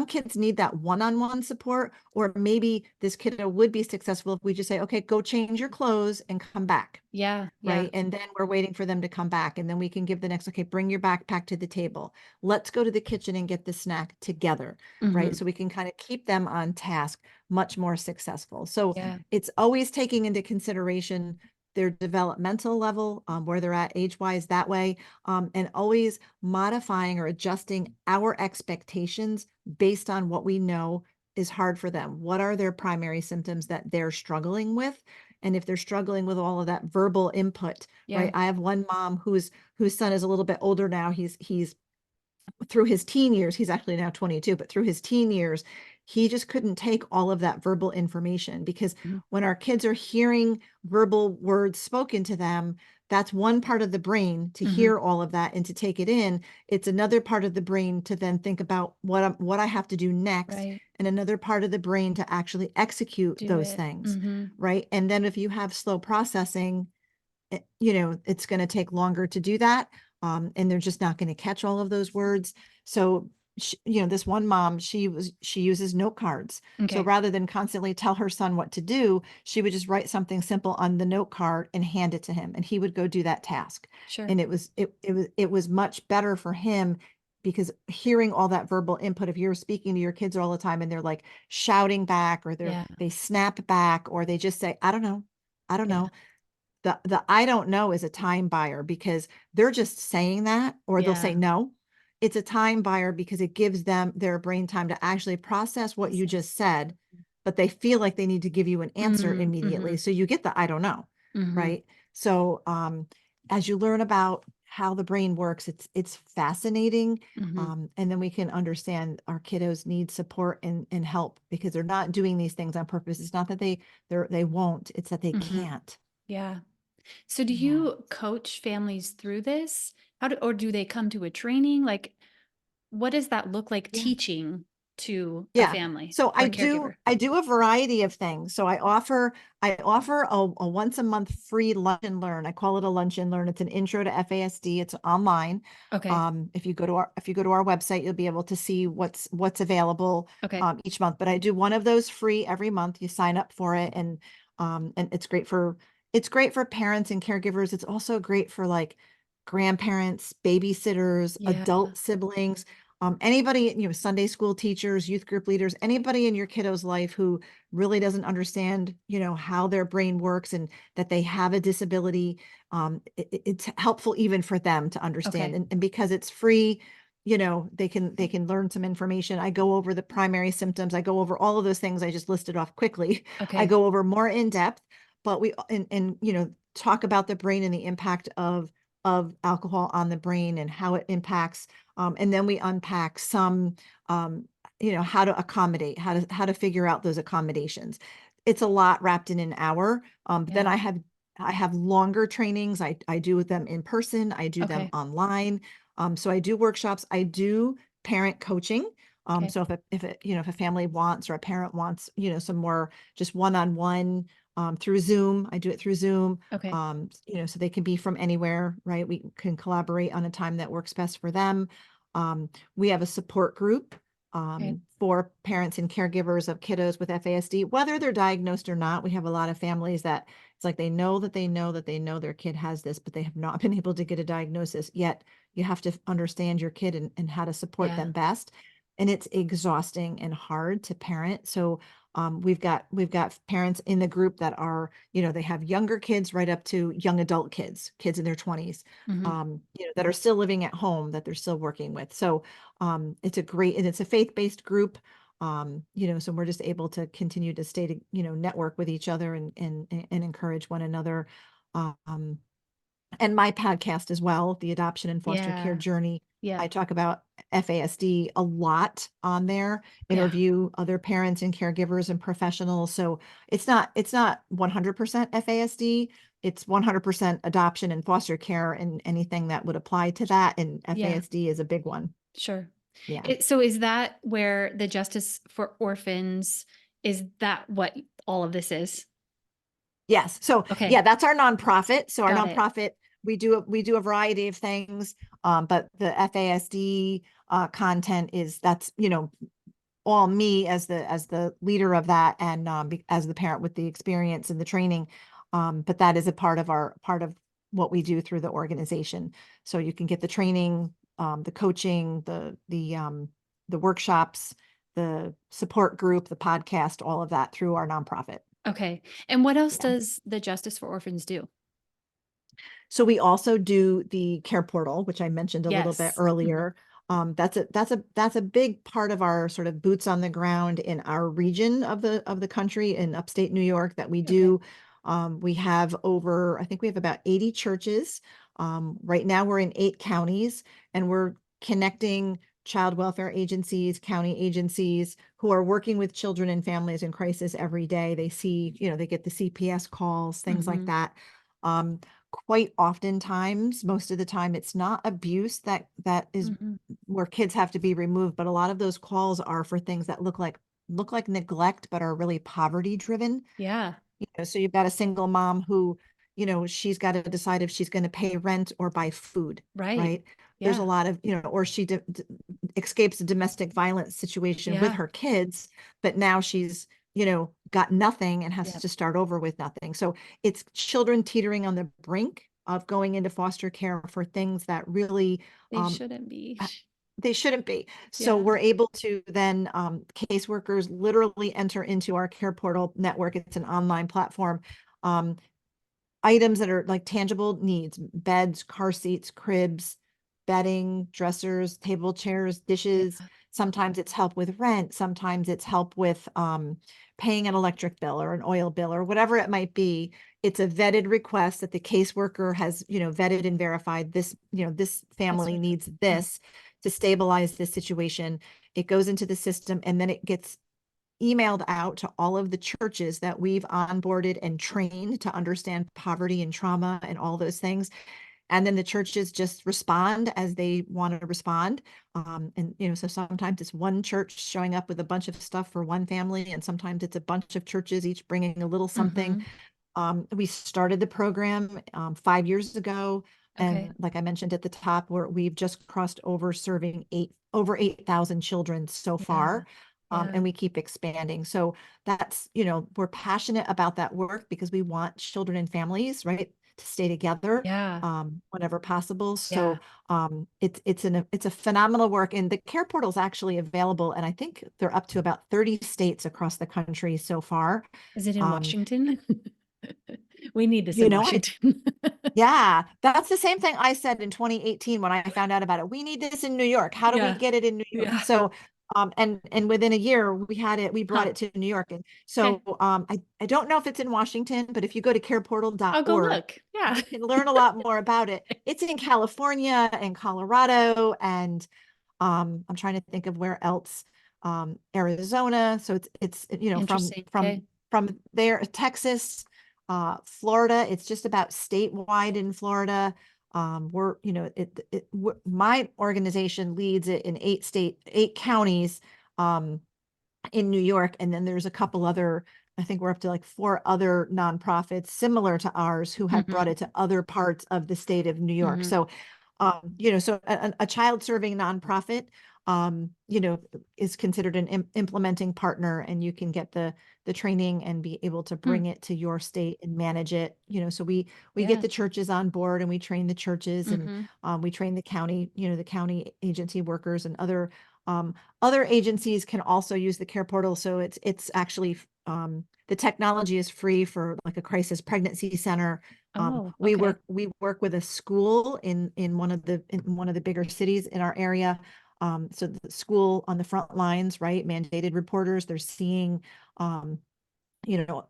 kids need that one-on-one support, or maybe this kiddo would be successful if we just say, okay, go change your clothes and come back, Yeah. Yeah. right? And then we're waiting for them to come back. And then we can give the next, okay, bring your backpack to the table. Let's go to the kitchen and get the snack together, right? Mhm. So we can kind of keep them on task, much more successful. So Yeah. it's always taking into consideration their developmental level, where they're at age-wise that way, and always modifying or adjusting our expectations based on what we know is hard for them. What are their primary symptoms that they're struggling with? And if they're struggling with all of that verbal input, right? Yeah. I have one mom whose son is a little bit older now. He's through his teen years, he's actually now 22, but through his teen years, he just couldn't take all of that verbal information, because Mhm. when our kids are hearing verbal words spoken to them, that's one part of the brain to Mhm. hear all of that and to take it in. It's another part of the brain to then think about what I have to do next, Right. and another part of the brain to actually execute Do those it. things, Mhm. right? And then if you have slow processing, it's going to take longer to do that. And they're just not going to catch all of those words. So, this one mom, she uses note cards. So Okay. rather than constantly tell her son what to do, she would just write something simple on the note card and hand it to him, and he would go do that task. Sure. And it was much better for him, because hearing all that verbal input, if you're speaking to your kids all the time and they're like shouting back, or Yeah. they snap back, or they just say, I don't know. I don't Yeah. know. The I don't know is a time buyer, because they're just saying that, or they'll say Yeah. no. It's a time buyer because it gives them their brain time to actually process what you just said, but they feel like they need to give you an answer Mm, immediately. hmm. So you get the I don't know, Hmm. right? So as you learn about how the brain works, it's fascinating. Hmm. And then we can understand our kiddos need support and help, because they're not doing these things on purpose. It's not that they won't, it's that they Hmm. can't. Yeah. So do Yeah. you coach families through this? Or do they come to a training? Like, what does that look like Yeah. teaching to a Yeah. family So or I a do caregiver? I do a variety of things. So I offer a once a month free lunch and learn. I call it a lunch and learn. It's an intro to FASD. It's online. Okay. If you go to our website, you'll be able to see what's available Okay. each month. But I do one of those free every month. You sign up for it, and it's great for parents and caregivers. It's also great for like grandparents, babysitters, Yeah. adult siblings, anybody, Sunday school teachers, youth group leaders, anybody in your kiddo's life who really doesn't understand, how their brain works, and that they have a disability. It's helpful even for them to understand. Okay. And because it's free, they can learn some information. I go over the primary symptoms. I go over all of those things I just listed off quickly. I Okay. go over more in depth, but we talk about the brain and the impact of alcohol on the brain and how it impacts, and then we unpack some, how to accommodate, how to figure out those accommodations. It's a lot wrapped in an hour. But then Yeah. I have longer trainings. I do with them in person. I do them Okay. online. So I do workshops. I do parent coaching. Okay. So if a family wants, or a parent wants, some more just one-on-one, through Zoom, I do it through Zoom. Okay. So they can be from anywhere, right? We can collaborate on a time that works best for them. We have a support group Okay. for parents and caregivers of kiddos with FASD, whether they're diagnosed or not. We have a lot of families that it's like they know that they know that they know their kid has this, but they have not been able to get a diagnosis yet. You have to understand your kid and how to support Yeah. them best. And it's exhausting and hard to parent. So we've got parents in the group that are, they have younger kids right up to young adult kids in their 20s, Hmm. that are still living at home, that they're still working with. So it's a faith-based group. So we're just able to continue to stay to, network with each other and encourage one another. Um, and my podcast as well, the Adoption and Foster Care Yeah. Journey. Yeah. I talk about FASD a lot on there, Yeah. interview other parents and caregivers and professionals. So it's not 100% FASD. It's 100% adoption and foster care and anything that would apply to that. And Yeah. FASD is a big one. Sure. Yeah. So is that where the Justice for Orphans, is that what all of this is? Yes. So yeah, Okay. that's our nonprofit. So our Got it. nonprofit, we do a variety of things. But the FASD content that's, all me as the leader of that, and as the parent with the experience and the training. But that is a part of what we do through the organization. So you can get the training, the coaching, the workshops, the support group, the podcast, all of that through our nonprofit. Okay. And what else Yeah. does the Justice for Orphans do? So we also do the care portal, which I mentioned a little bit Yes. Mhm. earlier. That's a big part of our sort of boots on the ground in our region of the country in upstate New York that we Okay. do. We have I think we have about 80 churches. Right now we're in 8 counties, and we're connecting child welfare agencies, county agencies who are working with children and families in crisis every day. They see, they get the CPS calls, things like Mhm. that. Um, Quite oftentimes, most of the time, it's not abuse that is Mhm. where kids have to be removed, but a lot of those calls are for things that look like neglect, but are really poverty driven. Yeah. So you've got a single mom who she's got to decide if she's going to pay rent or buy food, Right. right? There's a Yeah. lot of, or she escapes a domestic violence situation with Yeah. her kids, but now she's, got nothing and has Yep. to start over with nothing. So it's children teetering on the brink of going into foster care for things that really They shouldn't be. they shouldn't be. So Yeah. we're able to then caseworkers literally enter into our care portal network. It's an online platform. Um, items that are like tangible needs: beds, car seats, cribs, bedding, dressers, table chairs, dishes. Yeah. Sometimes it's help with rent. Sometimes it's help with paying an electric bill or an oil bill or whatever it might be. It's a vetted request that the caseworker has, vetted and verified this, this That's family really needs good. this to stabilize this situation. It goes into the system and then it gets emailed out to all of the churches that we've onboarded and trained to understand poverty and trauma and all those things. And then the churches just respond as they want to respond. And, so sometimes it's one church showing up with a bunch of stuff for one family, and sometimes it's a bunch of churches, each bringing a little something. Mm-hmm. We started the program 5 years ago. Okay. And like I mentioned at the top, we've just crossed over serving over 8,000 children so Yeah. far. Yeah. And we keep expanding. So that's, we're passionate about that work because we want children and families, right, to stay together Yeah. whenever possible. Yeah. So it's a phenomenal work. And the care portal is actually available. And I think they're up to about 30 states across the country so far. Is it in Um, Washington? We need this you in know, Washington. Yeah, that's the same thing I said in 2018 when I found out about it. We need this in New York. How do we Yeah. get it in New York? Yeah. So, and within a year we had it, we brought Huh. it to New York. And Okay. so, I don't know if it's in Washington, but if you go to I'll go careportal.org, look. Yeah. you can learn a lot more about it. It's in California and Colorado, and I'm trying to think of where else. Arizona. So it's from Interesting. from Okay. from there, Texas, Florida. It's just about statewide in Florida. We're, my organization leads it in 8 counties in New York. And then there's a couple other, I think we're up to like 4 other nonprofits similar to ours who have brought Mm-hmm. it to other parts of the state of New York. Mm-hmm. So, so a child serving nonprofit, is considered an implementing partner, and you can get the training and be able to Hmm. bring it to your state and manage it. So we get Yeah. the churches on board and we train the churches, and Mm-hmm. we train the county, the county agency workers and other agencies can also use the care portal. So it's actually the technology is free for like a crisis pregnancy center. Oh, We okay. work with a school in one of the bigger cities in our area. So the school on the front lines, right? Mandated reporters, they're seeing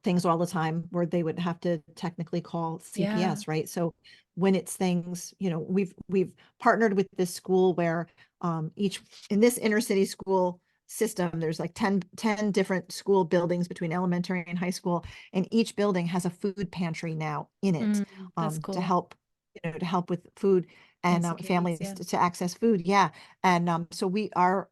things all the time where they would have to technically call Yeah. CPS, right? So when it's things, we've partnered with this school where each in this inner city school system, there's like 10 different school buildings between elementary and high school, and each building has a food pantry now in it That's to cool. help with food and Insecurities. families Yeah. to access food. Yeah. And so our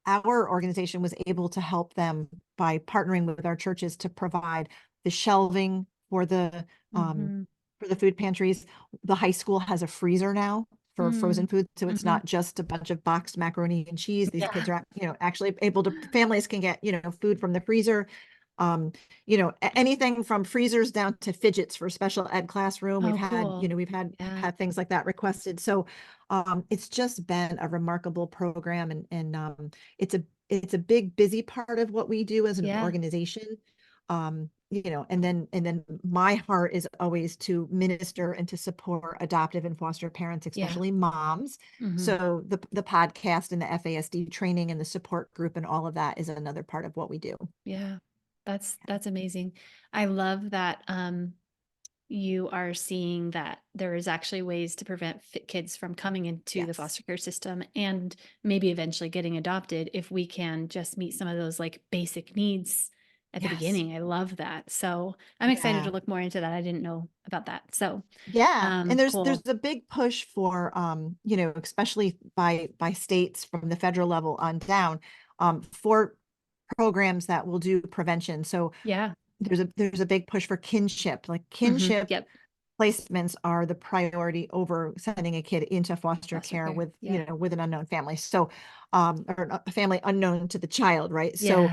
organization was able to help them by partnering with our churches to provide the shelving um, Mm-hmm. for the food pantries. The high school has a freezer now for Mm. frozen food, so it's Mm-hmm. not just a bunch of boxed macaroni and cheese. These kids Yeah. are, actually able to, families can get, food from the freezer. Anything from freezers down to fidgets for special ed classroom. Oh, cool. We've Yeah. had things like that requested. So it's just been a remarkable program, and it's a big busy part of what we do as an Yeah. organization. And then my heart is always to minister and to support adoptive and foster parents, Yeah. especially moms. Mm-hmm. So the podcast and the FASD training and the support group and all of that is another part of what we do. Yeah. That's amazing. I love that you are seeing that there is actually ways to prevent kids from coming into the Yes. foster care system and maybe eventually getting adopted if we can just meet some of those like basic needs at the Yes. beginning. I love that. So I'm excited to Yeah. look more into that. I didn't know about that. So Yeah. And there's cool. a big push for especially by states from the federal level on down, for programs that will do prevention. So Yeah. there's a big push for kinship. Like Hmm. kinship Yep. placements are the priority over sending a kid into foster Foster care care. with, Yeah. with an unknown family. So, or a family unknown to the child, right? So,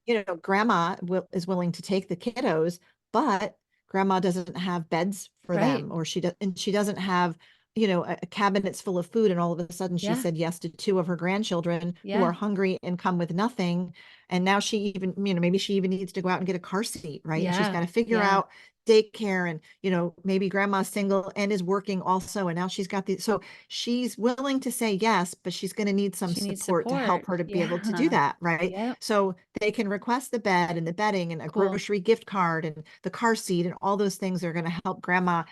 Yeah. grandma is willing to take the kiddos, but grandma doesn't have beds for Right. them, or she doesn't have, a cabinets full of food. And all of a sudden she Yeah. said yes to two of her grandchildren who Yeah. are hungry and come with nothing. And now she even, maybe she even needs to go out and get a car seat, right? And she's Yeah. got to figure Yeah. out daycare, and maybe grandma's single and is working also, and now she's got so she's willing to say yes, but she's going to need some She needs support to help support. her to be able to do Yeah. that, right? Yep. So they can request the bed and the bedding and a Cool. grocery gift card and the car seat, and all those things are going to help grandma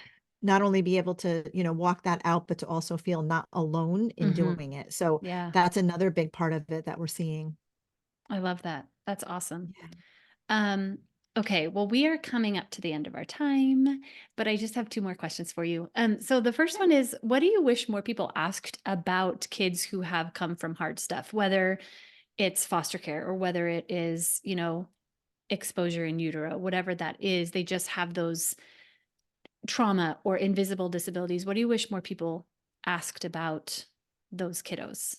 not only be able to walk that out, but to also feel not alone in Mm-hmm. doing it. So Yeah. that's another big part of it that we're seeing. I love that. That's awesome. Yeah. Um, okay, well, we are coming up to the end of our time, but I just have two more questions for you. So the first one is, what do you wish more people asked about kids who have come from hard stuff, whether it's foster care or whether it is, exposure in utero, whatever that is, they just have those trauma or invisible disabilities. What do you wish more people asked about those kiddos?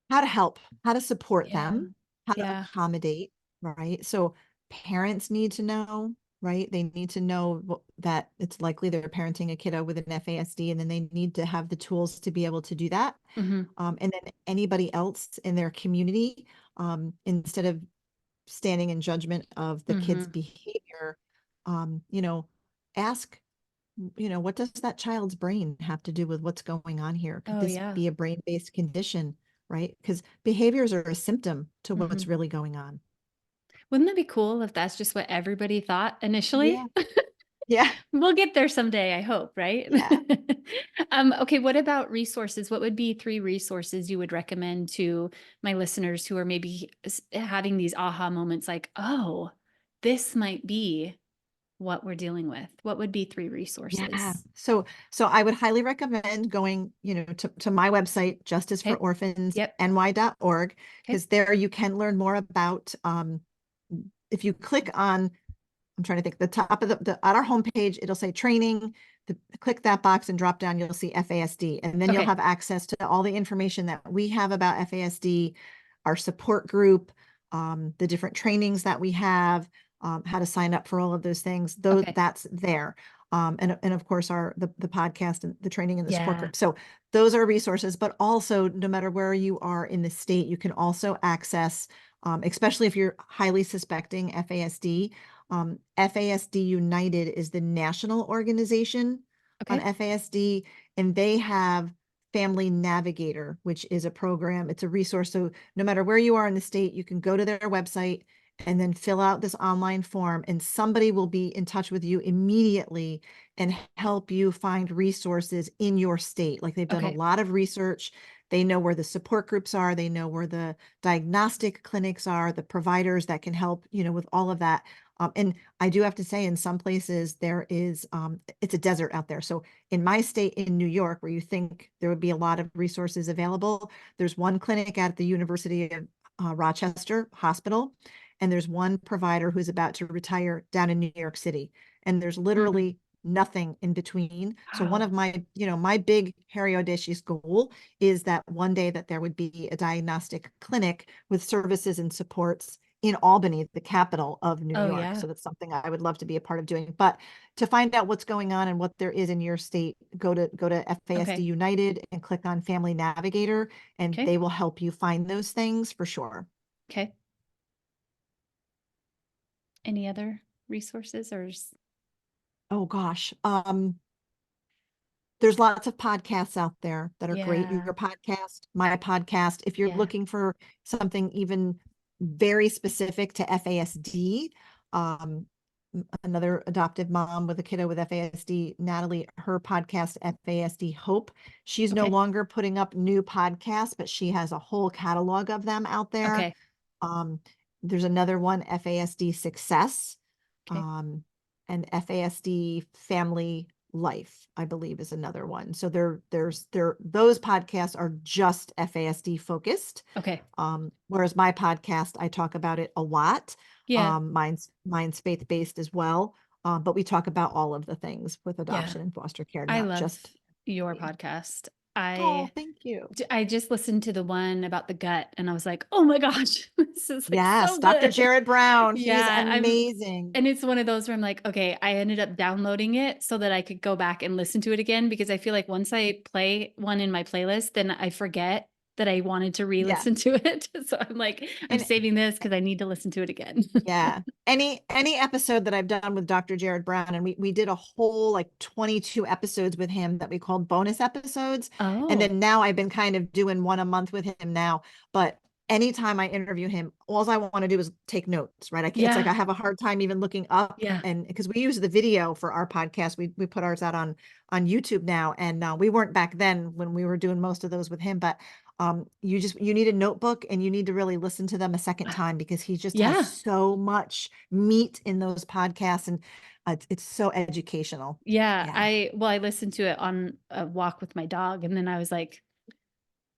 How to help, how to support Yeah. them, how to Yeah. accommodate, right? So parents need to know, right? They need to know that it's likely they're parenting a kiddo with an FASD, and then they need to have the tools to be able to do that. Hmm. And then anybody else in their community, instead of standing in judgment of the kid's Hmm. behavior, ask, what does that child's brain have to do with what's going on here? Could Oh, this yeah. be a brain-based condition, right? Because behaviors are a symptom to what's Hmm. really going on. Wouldn't that be cool if that's just what everybody thought Yeah. initially? Yeah. We'll get there someday, I hope, right? Yeah. Okay, what about resources? What would be 3 resources you would recommend to my listeners who are maybe having these aha moments like, "Oh, this might be what we're dealing with." What would be 3 Yeah. resources? So I would highly recommend going, to my website, Okay. Yep. justicefororphans.ny.org, Okay. because there you can learn more about, if you click on, I'm trying to think, the top of on our homepage, it'll say training. Click that box and drop down, you'll see FASD. And then you'll Okay. have access to all the information that we have about FASD, our support group, the different trainings that we have, how to sign up for all of those things. Okay. That's there. And of course the podcast and the training and the support Yeah. group. So those are resources, but also no matter where you are in the state, you can also access, especially if you're highly suspecting FASD. FASD United is the national organization on Okay. FASD, and they have Family Navigator, which is a program. It's a resource. So no matter where you are in the state, you can go to their website and then fill out this online form, and somebody will be in touch with you immediately and help you find resources in your state. Like, they've done a Okay. lot of research. They know where the support groups are. They know where the diagnostic clinics are, the providers that can help, with all of that. And I do have to say, in some places there is, it's a desert out there. So in my state, in New York, where you think there would be a lot of resources available, there's one clinic at the University of Rochester Hospital, and there's one provider who's about to retire down in New York City. And there's Mhm. literally nothing in between. So one Wow. of my, my big, hairy, audacious goal is that one day that there would be a diagnostic clinic with services and supports in Albany, the capital of New Oh, York. yeah. So that's something I would love to be a part of doing. But to find out what's going on and what there is in your state, go to FASD Okay. United and click on Family Navigator, and Okay. they will help you find those things for sure. Okay. Any other resources or Oh gosh. There's lots of podcasts out there that are great. Your yeah. podcast, my podcast. If you're Yeah. looking for something even very specific to FASD, um, another adoptive mom with a kiddo with FASD, Natalie, her podcast, FASD Hope. She's no Okay. longer putting up new podcasts, but she has a whole catalog of them out there. Okay. Um, there's another one, FASD Success, Okay. and FASD Family Life, I believe, is another one. So those podcasts are just FASD focused. Okay. Whereas my podcast, I talk about it a lot. Yeah. Mine's faith-based as well. But we talk about all of the things with Yeah. adoption and foster care, I not love just. your podcast. Oh, thank you. I just listened to the one about the gut and I was like, oh my gosh, this is like Yes, so Dr. good. Jared Brown. He's Yeah, amazing. and it's one of those where I'm like, okay, I ended up downloading it so that I could go back and listen to it again because I feel like once I play one in my playlist, then I forget that I wanted to Yeah. re-listen to it. So I'm like, I'm And saving this because I need to listen to it again. yeah, any episode that I've done with Dr. Jared Brown, and we did a whole like 22 episodes with him that we called bonus episodes. And Oh, then now I've been kind of doing one a month with him now. But anytime I interview him, all I want to do is take notes, right? It's like I yeah, have a hard time even looking up, yeah, and because we use the video for our podcast, we put ours out on YouTube now, and we weren't back then when we were doing most of those with him, but you need a notebook and you need to really listen to them a second time because he just has yeah, so much meat in those podcasts, and it's so educational. yeah. Yeah, I listened to it on a walk with my dog and then I was like,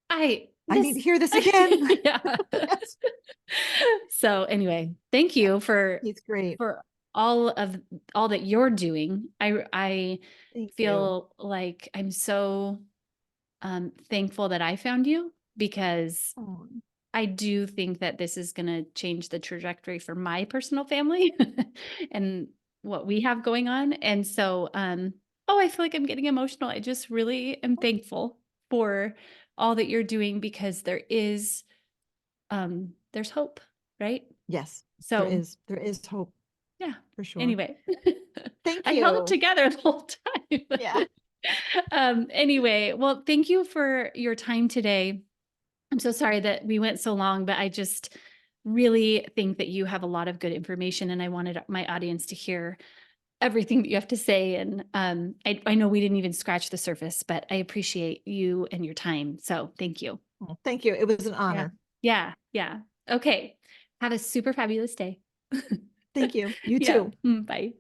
I need to this, hear this again. yeah. Yes. So anyway, thank Yeah, you he's great. for all that you're doing. I Thank you. feel like I'm so thankful that I found you because Oh, I do think that this is going to change the trajectory for my personal family and what we have going on. And so, oh, I feel like I'm getting emotional. I just really am thankful for all that you're doing because there's hope, right? yes, So, there is hope yeah. for sure. Anyway, Thank I held it you. together the whole time. Yeah. Anyway, well, thank you for your time today. I'm so sorry that we went so long, but I just really think that you have a lot of good information and I wanted my audience to hear everything that you have to say. And I know we didn't even scratch the surface, but I appreciate you and your time. So thank you. Oh, thank you. It was an Yeah. honor. Yeah. Yeah. Okay. Have a super fabulous day. Thank you. You Yeah. too. Bye.